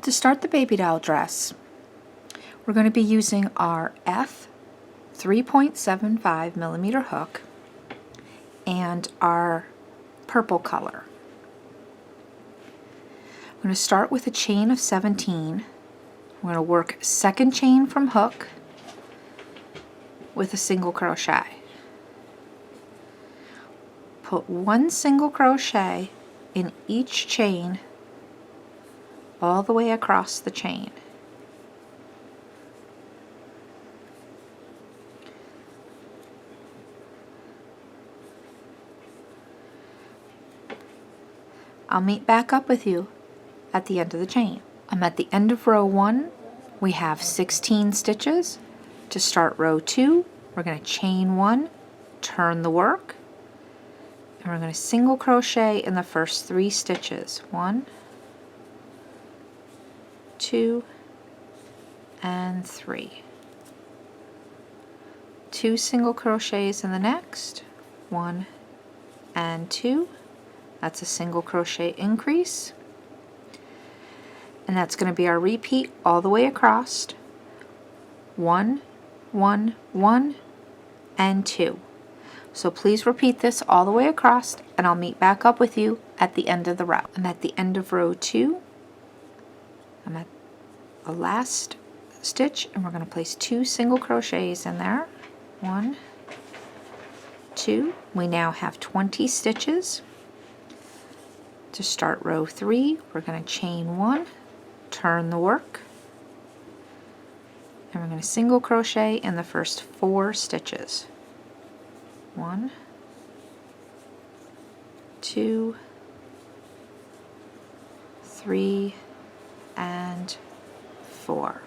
To start the baby doll dress, we're going to be using our F 3.75 millimeter hook and our purple color. I'm going to start with a chain of 17. We're going to work second chain from hook with a single crochet. Put one single crochet in each chain all the way across the chain. I'll meet back up with you at the end of the chain. I'm at the end of row 1. We have 16 stitches. To start row 2, we're going to chain 1, turn the work, and we're going to single crochet in the first 3 stitches. 1, 2, and 3. 2 single crochets in the next. 1 and 2. That's a single crochet increase. And that's going to be our repeat all the way across. 1, 1, 1, and 2. So please repeat this all the way across, and I'll meet back up with you at the end of the row. I'm at the end of row 2. I'm at the last stitch, and we're going to place 2 single crochets in there. 1, 2. We now have 20 stitches. To start row 3, we're going to chain 1, turn the work, and we're going to single crochet in the first 4 stitches. 1, 2, 3, and 4.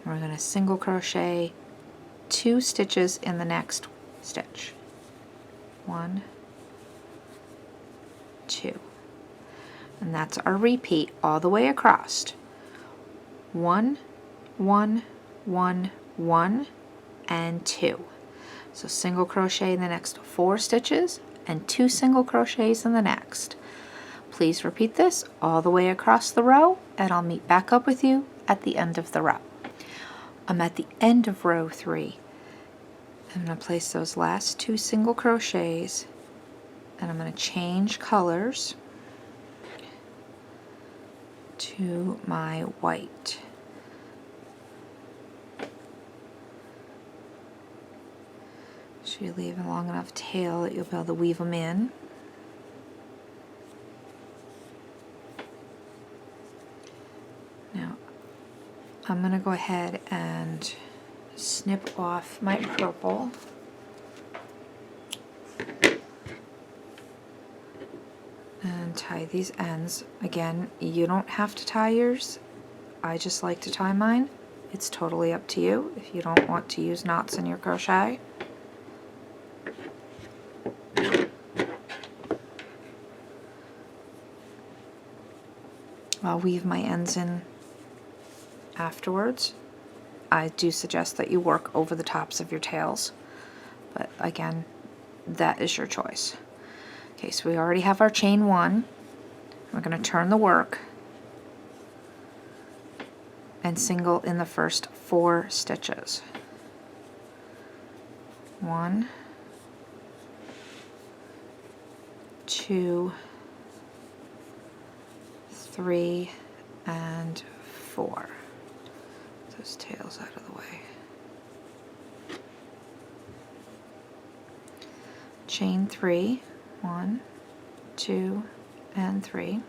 We're going to single crochet 2 stitches in the next stitch. 1, 2. And that's our repeat all the way across. 1, 1, 1, 1, and 2. So single crochet in the next 4 stitches and 2 single crochets in the next. Please repeat this all the way across the row, and I'll meet back up with you at the end of the row. I'm at the end of row 3. I'm going to place those last 2 single crochets, and I'm going to change colors to my white. So you leave a long enough tail that you'll be able to weave them in. Now I'm going to go ahead and snip off my purple. And tie these ends. Again, you don't have to tie yours. I just like to tie mine. It's totally up to you if you don't want to use knots in your crochet. I'll weave my ends in afterwards. I do suggest that you work over the tops of your tails, but again, that is your choice. Okay, so we already have our chain 1. We're going to turn the work and single in the first 4 stitches. 1, 2, 3, and 4. Those tails out of the way. Chain 3. 1, 2, and 3. We're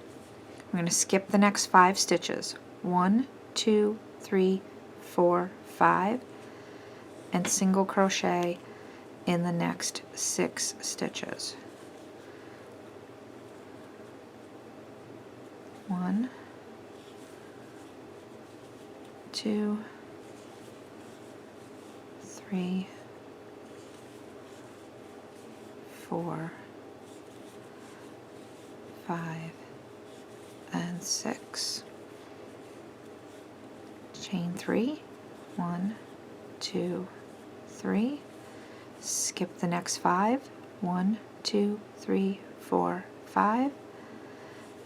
going to skip the next 5 stitches. 1, 2, 3, 4, 5, and single crochet in the next 6 stitches. 1, 2, 3, 4, 5, and 6. Chain 3, 1, 2, 3. Skip the next 5, 1, 2, 3, 4, 5,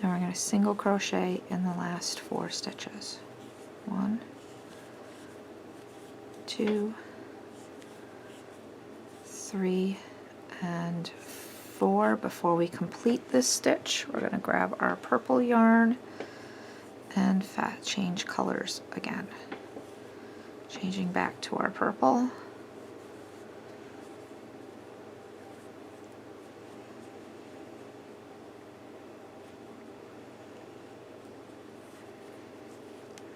And we're going to single crochet in the last 4 stitches. 1, 2, 3, and 4. Before we complete this stitch, we're going to grab our purple yarn and change colors again. Changing back to our purple.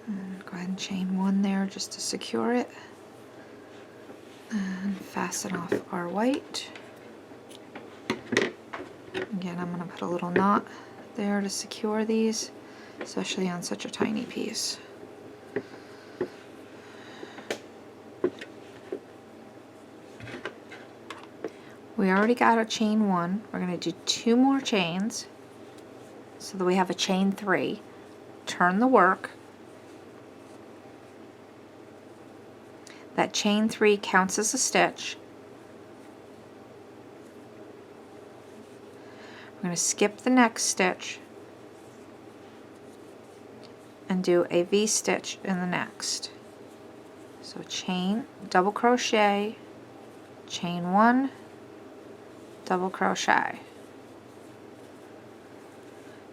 And go ahead and chain 1 there just to secure it. And fasten off our white. Again, I'm going to put a little knot there to secure these, especially on such a tiny piece. We already got a chain 1. We're going to do 2 more chains so that we have a chain 3. Turn the work. That chain 3 counts as a stitch. We're going to skip the next stitch and do a V-stitch in the next. So chain, double crochet, chain 1, double crochet.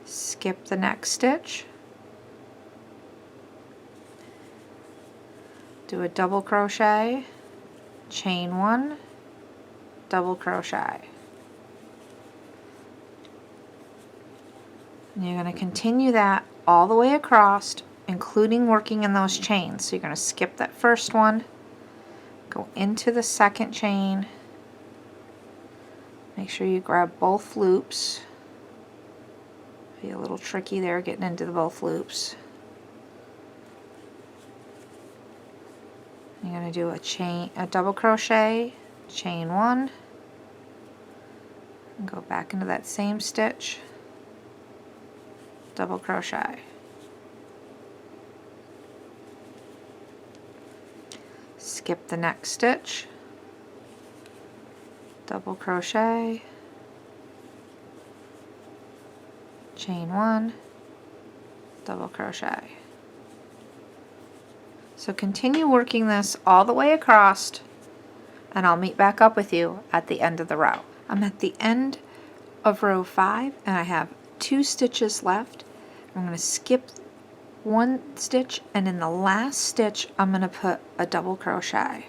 Skip the next stitch, do a double crochet, chain 1, double crochet. And you're going to continue that all the way across, including working in those chains. So you're going to skip that first one, go into the second chain, make sure you grab both loops. Be a little tricky there getting into the both loops. You're going to do a double crochet, chain 1, and go back into that same stitch, double crochet. Skip the next stitch, double crochet, chain 1, double crochet. So continue working this all the way across, and I'll meet back up with you at the end of the row. I'm at the end of row 5 and I have 2 stitches left. I'm going to skip 1 stitch, and in the last stitch I'm going to put a double crochet.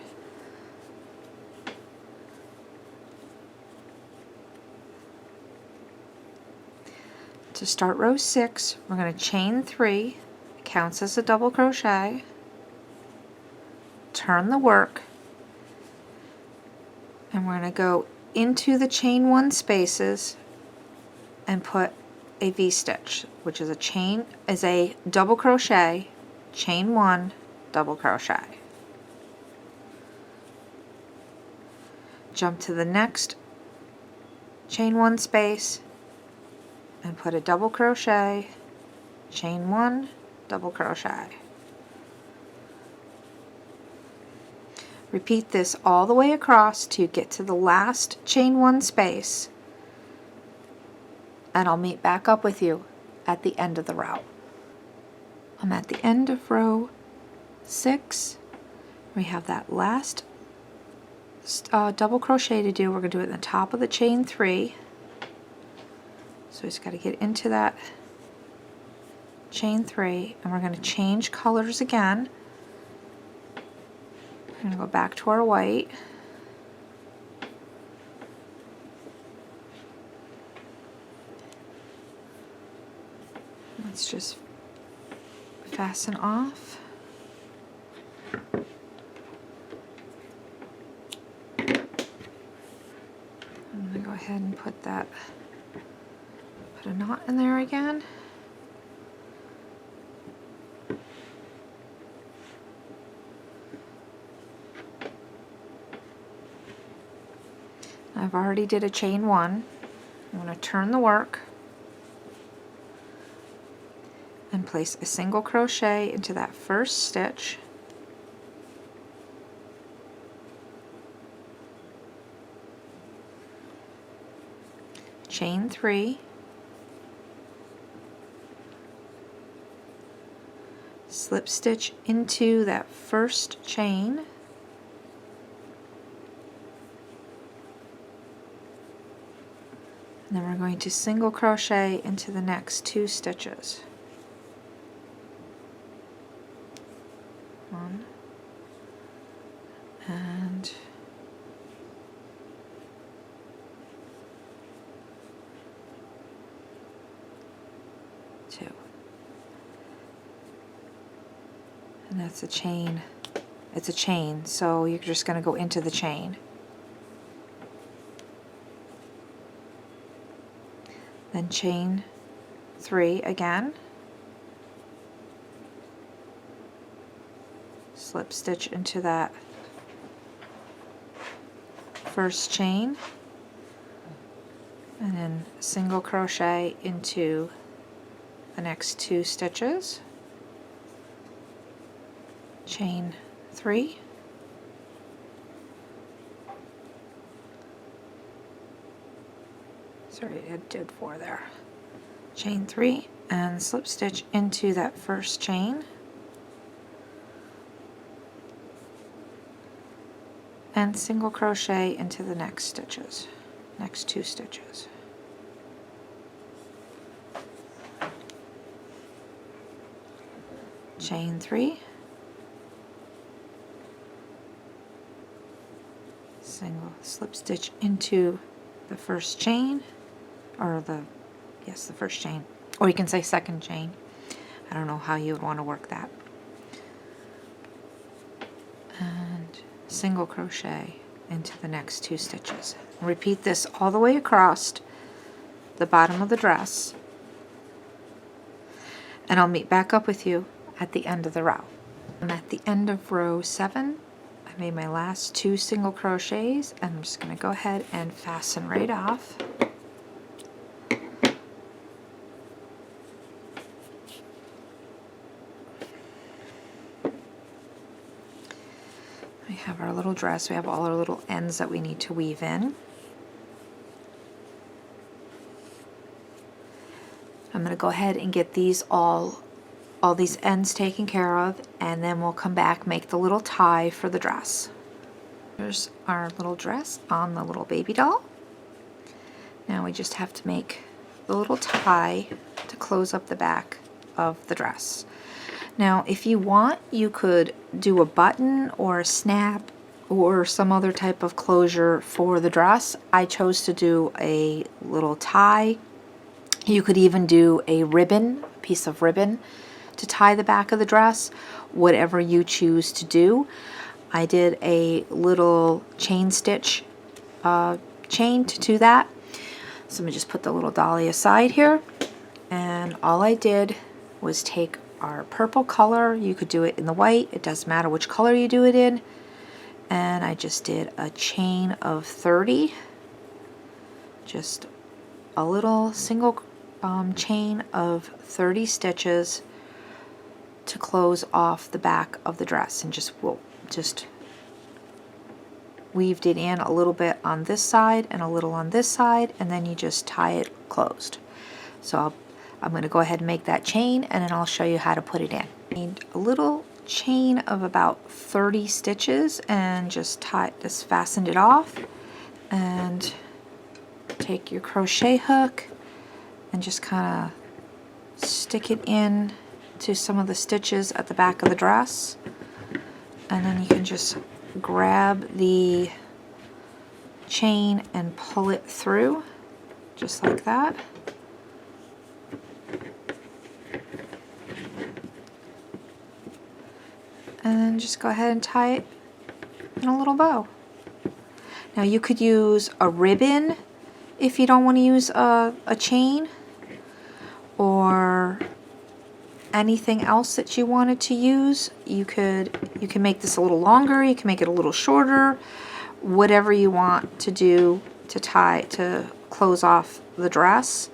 To start row 6, we're going to chain 3, it counts as a double crochet, turn the work, and we're going to go into the chain 1 spaces and put a V-stitch, which is a double crochet, chain 1, double crochet. Jump to the next chain 1 space and put a double crochet, chain 1, double crochet. Repeat this all the way across till you get to the last chain 1 space, and I'll meet back up with you at the end of the row. I'm at the end of row 6. We have that last double crochet to do. We're going to do it in the top of the chain 3. So we just got to get into that chain 3, and we're going to change colors again. We're going to go back to our white. Let's just fasten off. I'm going to go ahead and put a knot in there again. I've already did a chain 1. I'm going to turn the work and place a single crochet into that first stitch, chain 3, slip stitch into that first chain, and then we're going to single crochet into the next 2 stitches. 1 and 2. And that's a chain. It's a chain, so you're just going to go into the chain. Then chain 3 again. Slip stitch into that first chain, and then single crochet into the next 2 stitches. Chain 3, sorry, I did 4 there. Chain 3 and slip stitch into that first chain, and single crochet into the next stitches, next 2 stitches. Chain 3, single slip stitch into the first chain, or the first chain, or you can say second chain. I don't know how you would want to work that. And single crochet into the next 2 stitches. Repeat this all the way across the bottom of the dress, and I'll meet back up with you at the end of the row. I'm at the end of row 7. I made my last 2 single crochets, and I'm just going to go ahead and fasten right off. We have our little dress. We have all our little ends that we need to weave in. I'm going to go ahead and get these all these ends taken care of, and then we'll come back, make the little tie for the dress. Here's our little dress on the little baby doll. Now we just have to make the little tie to close up the back of the dress. Now if you want, you could do a button or a snap or some other type of closure for the dress. I chose to do a little tie. You could even do a ribbon, a piece of ribbon, to tie the back of the dress, whatever you choose to do. I did a little chain stitch chain to do that. So I'm going to just put the little dolly aside here, and all I did was take our purple color. You could do it in the white, it doesn't matter which color you do it in, and I just did a chain of 30, just a little single chain of 30 stitches to close off the back of the dress, and just weaved it in a little bit on this side and a little on this side, and then you just tie it closed. So I'm going to go ahead and make that chain, and then I'll show you how to put it in. Made a little chain of about 30 stitches and just fastened it off, and take your crochet hook and just kind of stick it in to some of the stitches at the back of the dress, and then you can just grab the chain and pull it through just like that. And then just go ahead and tie it in a little bow. Now you could use a ribbon if you don't want to use a chain, or anything else that you wanted to use. You can make this a little longer, you can make it a little shorter, whatever you want to do to close off the dress.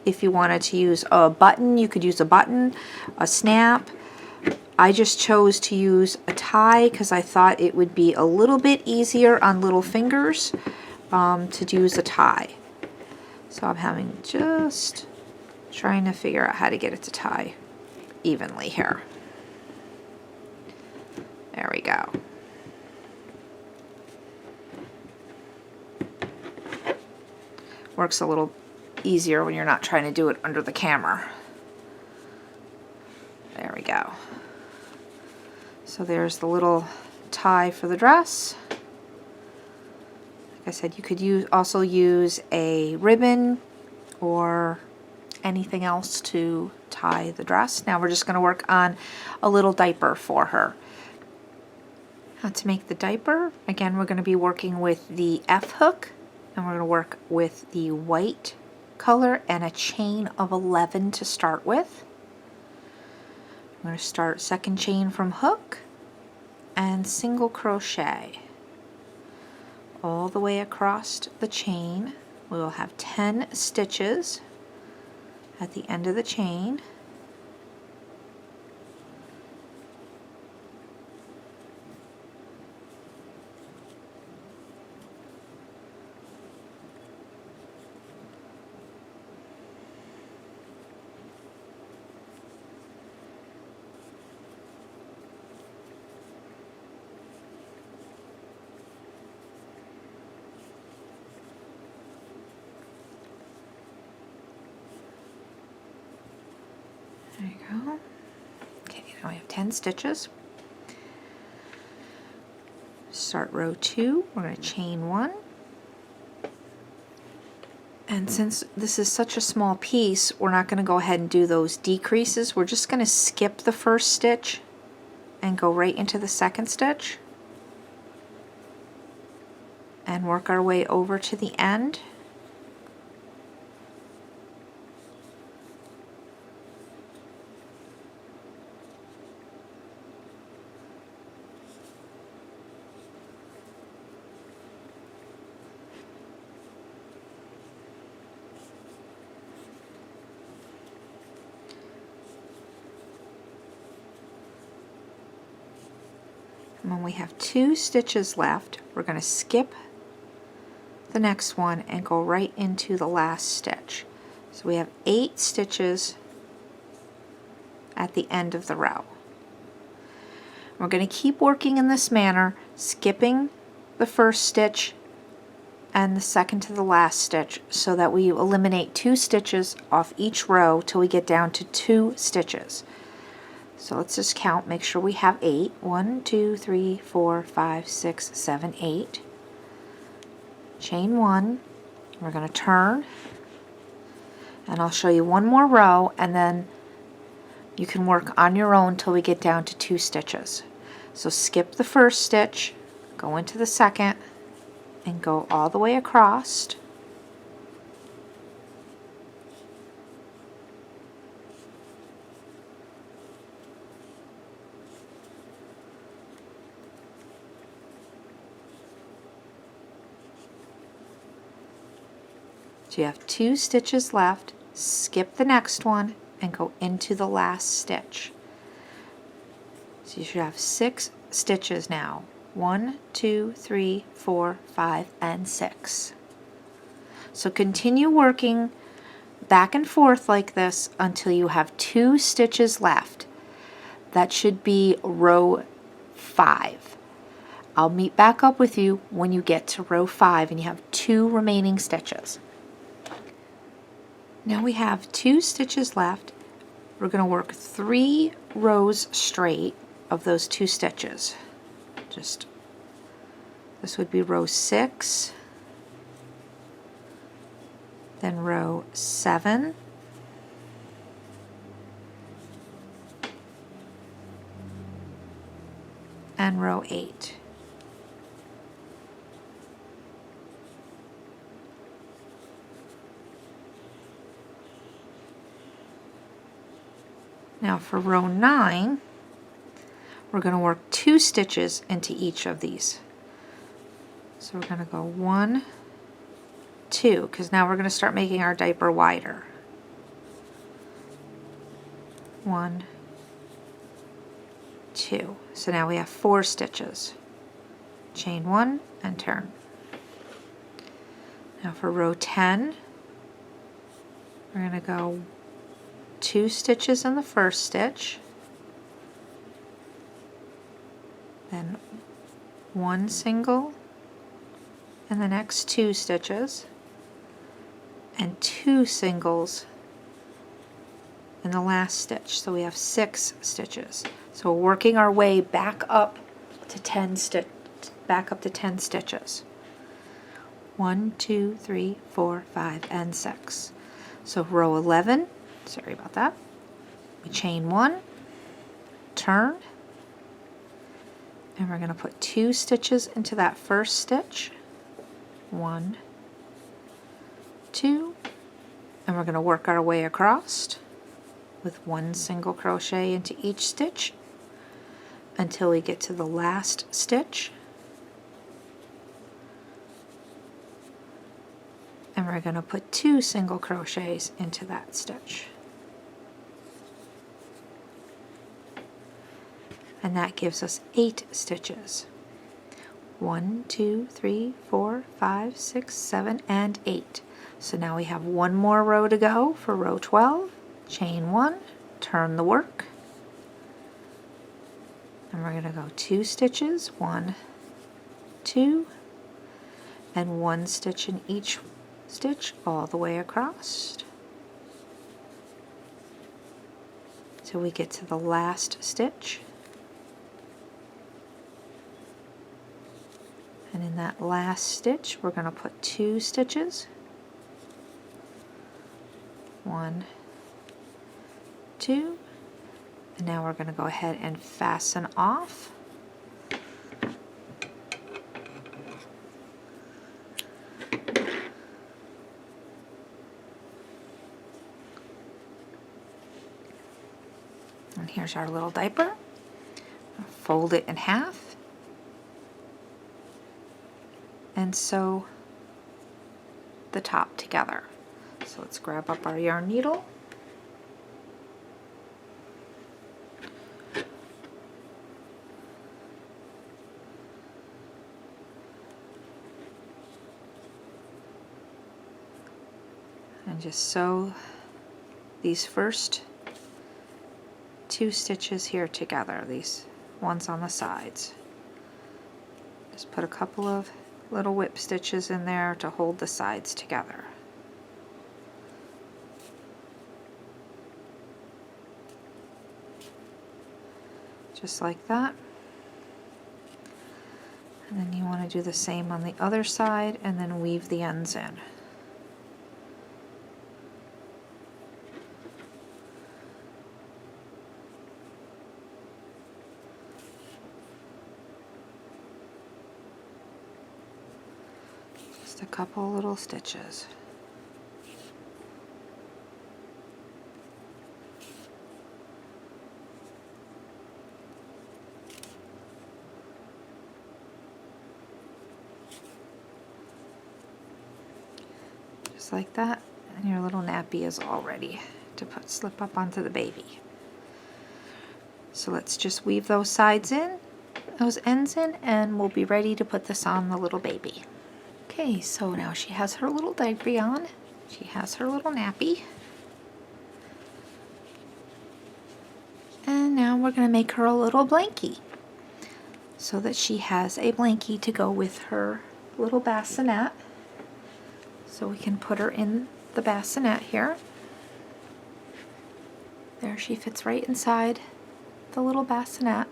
If you wanted to use a button, you could use a button, a snap. I just chose to use a tie because I thought it would be a little bit easier on little fingers to use a tie. So I'm trying to figure out how to get it to tie evenly here. There we go. Works a little easier when you're not trying to do it under the camera. There we go. So there's the little tie for the dress. Like I said, you could also use a ribbon or anything else to tie the dress. Now we're just going to work on a little diaper for her. Now to make the diaper, again, we're going to be working with the F hook, and we're going to work with the white color and a chain of 11 to start with. I'm going to start second chain from hook and single crochet all the way across the chain. We will have 10 stitches at the end of the chain. There you go. Okay, now we have 10 stitches. Start row 2, we're going to chain 1. And since this is such a small piece, we're not going to go ahead and do those decreases. We're just going to skip the first stitch and go right into the second stitch and work our way over to the end. And when we have 2 stitches left, we're going to skip the next one and go right into the last stitch. So we have 8 stitches at the end of the row. We're going to keep working in this manner, skipping the first stitch and the second to the last stitch, so that we eliminate 2 stitches off each row till we get down to 2 stitches. So let's just count, make sure we have 8. 1, 2, 3, 4, 5, 6, 7, 8. Chain 1. We're going to turn, and I'll show you one more row, and then you can work on your own till we get down to 2 stitches. So skip the first stitch, go into the second, and go all the way across. So you have 2 stitches left, skip the next one, and go into the last stitch. So you should have 6 stitches now. 1, 2, 3, 4, 5, and 6. So continue working back and forth like this until you have 2 stitches left. That should be row 5. I'll meet back up with you when you get to row 5 and you have 2 remaining stitches. Now we have 2 stitches left. We're going to work 3 rows straight of those 2 stitches. This would be row 6, then row 7, and row 8. Now for row 9, we're going to work 2 stitches into each of these. So we're going to go 1, 2, because now we're going to start making our diaper wider. 1, 2. So now we have 4 stitches. Chain 1 and turn. Now for row 10, we're going to go 2 stitches in the first stitch, then 1 single in the next 2 stitches, and 2 singles in the last stitch. So we have 6 stitches. So we're working our way back up to 10 stitches. 1, 2, 3, 4, 5, and 6. So row 11, sorry about that, we chain 1, turn, and we're going to put 2 stitches into that first stitch. 1, 2, and we're going to work our way across with 1 single crochet into each stitch until we get to the last stitch. And we're going to put 2 single crochets into that stitch. And that gives us 8 stitches. 1, 2, 3, 4, 5, 6, 7, and 8. So now we have 1 more row to go for row 12. Chain 1, turn the work, and we're going to go 2 stitches, 1, 2, and 1 stitch in each stitch all the way across till we get to the last stitch. And in that last stitch we're going to put 2 stitches, 1, 2, and now we're going to go ahead and fasten off. And here's our little diaper. Fold it in half and sew the top together. So let's grab up our yarn needle. And just sew these first 2 stitches here together, these ones on the sides. Just put a couple of little whip stitches in there to hold the sides together. Just like that. And then you want to do the same on the other side and then weave the ends in. Just a couple little stitches. Just like that, and your little nappy is all ready to slip up onto the baby. So let's just weave those sides in, those ends in, and we'll be ready to put this on the little baby. Okay, so now she has her little diaper on, she has her little nappy, and now we're going to make her a little blankie so that she has a blankie to go with her little bassinet. So we can put her in the bassinet here. There she fits right inside the little bassinet.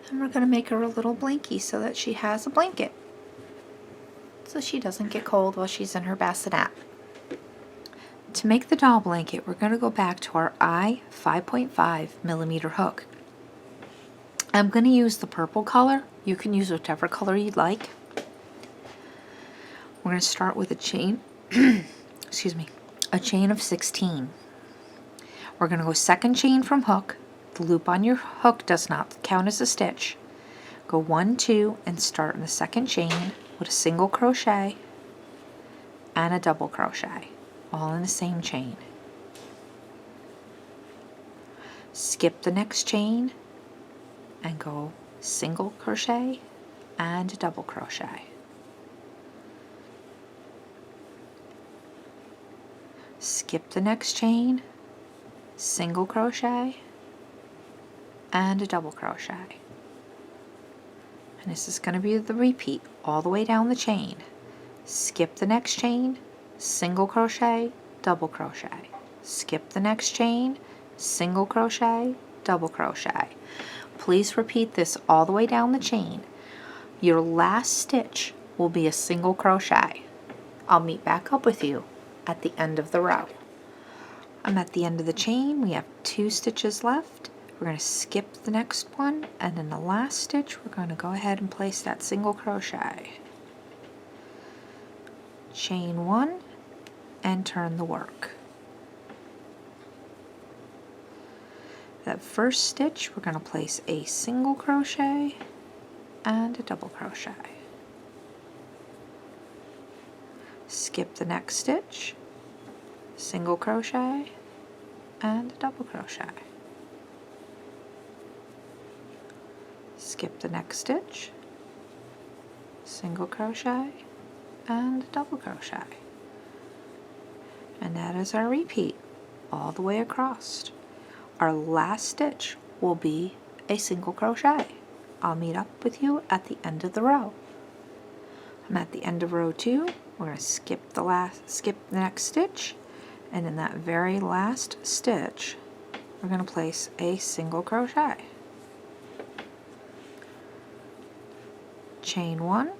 And we're going to make her a little blankie so that she has a blanket, so she doesn't get cold while she's in her bassinet. To make the doll blanket, we're going to go back to our I 5.5 millimeter hook. I'm going to use the purple color. You can use whatever color you'd like. We're going to start with a chain, excuse me, a chain of 16. We're going to go second chain from hook. The loop on your hook does not count as a stitch. Go 1, 2, and start in the second chain with a single crochet and a double crochet, all in the same chain. Skip the next chain and go single crochet and double crochet. skip the next chain, single crochet, and a double crochet. And this is going to be the repeat all the way down the chain. Skip the next chain, single crochet, double crochet. Skip the next chain, single crochet, double crochet. Please repeat this all the way down the chain. Your last stitch will be a single crochet. I'll meet back up with you at the end of the row. I'm at the end of the chain. We have 2 stitches left. We're going to skip the next one, and in the last stitch we're going to go ahead and place that single crochet. Chain 1 and turn the work. That first stitch we're going to place a single crochet and a double crochet. Skip the next stitch, single crochet and a double crochet. Skip the next stitch, single crochet and a double crochet. And that is our repeat all the way across. Our last stitch will be a single crochet. I'll meet up with you at the end of the row. I'm at the end of row 2. We're going to skip the next stitch, and in that very last stitch we're going to place a single crochet. Chain 1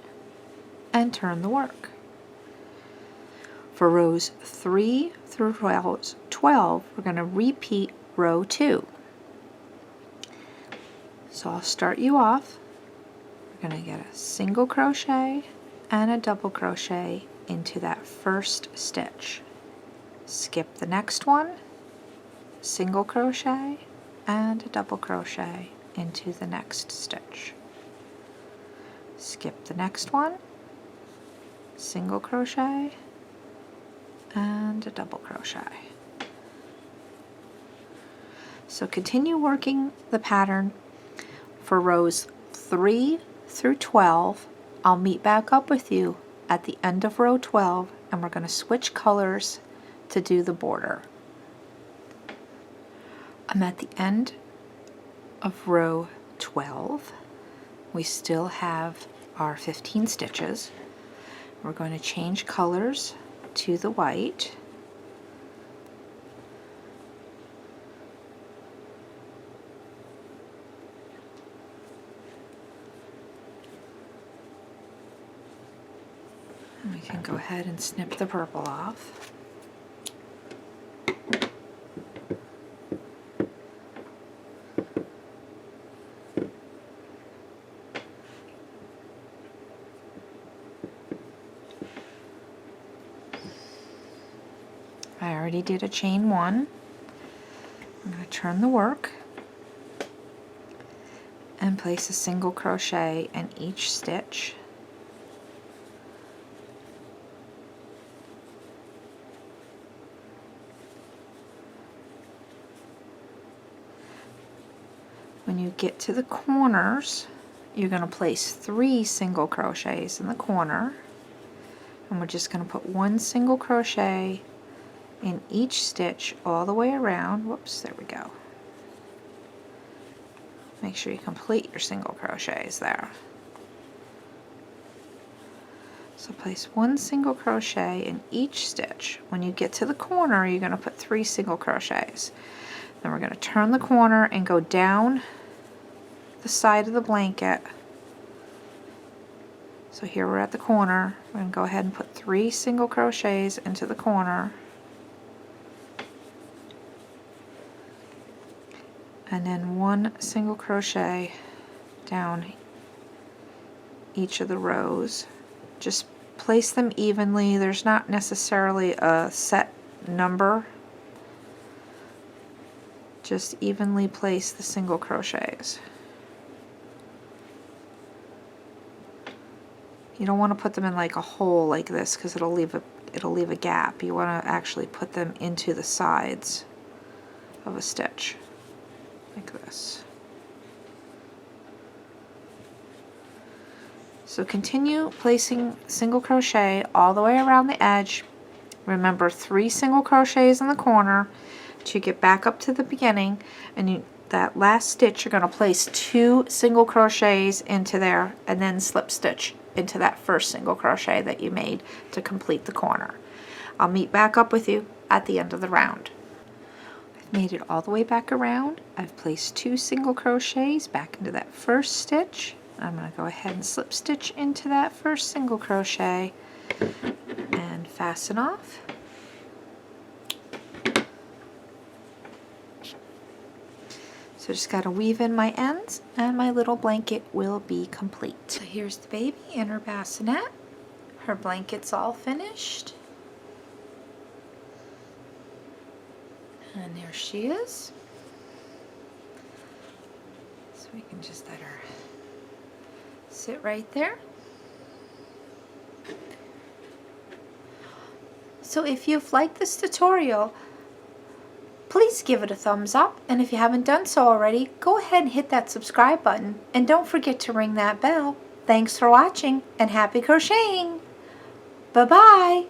and turn the work. For rows 3 through 12, we're going to repeat row 2. So I'll start you off. We're going to get a single crochet and a double crochet into that first stitch. Skip the next one, single crochet and a double crochet into the next stitch. Skip the next one, single crochet and a double crochet. So continue working the pattern for rows 3 through 12. I'll meet back up with you at the end of row 12, and we're going to switch colors to do the border. I'm at the end of row 12. We still have our 15 stitches. We're going to change colors to the white. And we can go ahead and snip the purple off. I already did a chain 1. I'm going to turn the work and place a single crochet in each stitch. When you get to the corners, you're going to place 3 single crochets in the corner, and we're just going to put 1 single crochet in each stitch all the way around. Whoops, there we go. Make sure you complete your single crochets there. So place 1 single crochet in each stitch. When you get to the corner, you're going to put 3 single crochets. Then we're going to turn the corner and go down the side of the blanket. So here we're at the corner. We're going to go ahead and put 3 single crochets into the corner. And then 1 single crochet down each of the rows. Just place them evenly. There's not necessarily a set number. Just evenly place the single crochets. You don't want to put them in like a hole like this, because it'll leave a gap. You want to actually put them into the sides of a stitch like this. So continue placing single crochet all the way around the edge Remember, 3 single crochets in the corner to get back up to the beginning, and that last stitch you're going to place 2 single crochets into there and then slip stitch into that first single crochet that you made to complete the corner. I'll meet back up with you at the end of the round. I've made it all the way back around. I've placed 2 single crochets back into that first stitch. I'm going to go ahead and slip stitch into that first single crochet and fasten off. So just got to weave in my ends and my little blanket will be complete. So here's the baby in her bassinet. Her blanket's all finished. And there she is. So we can just let her sit right there. So if you've liked this tutorial, please give it a thumbs up, and if you haven't done so already, go ahead and hit that subscribe button, and don't forget to ring that bell. Thanks for watching, and happy crocheting! Bye-bye!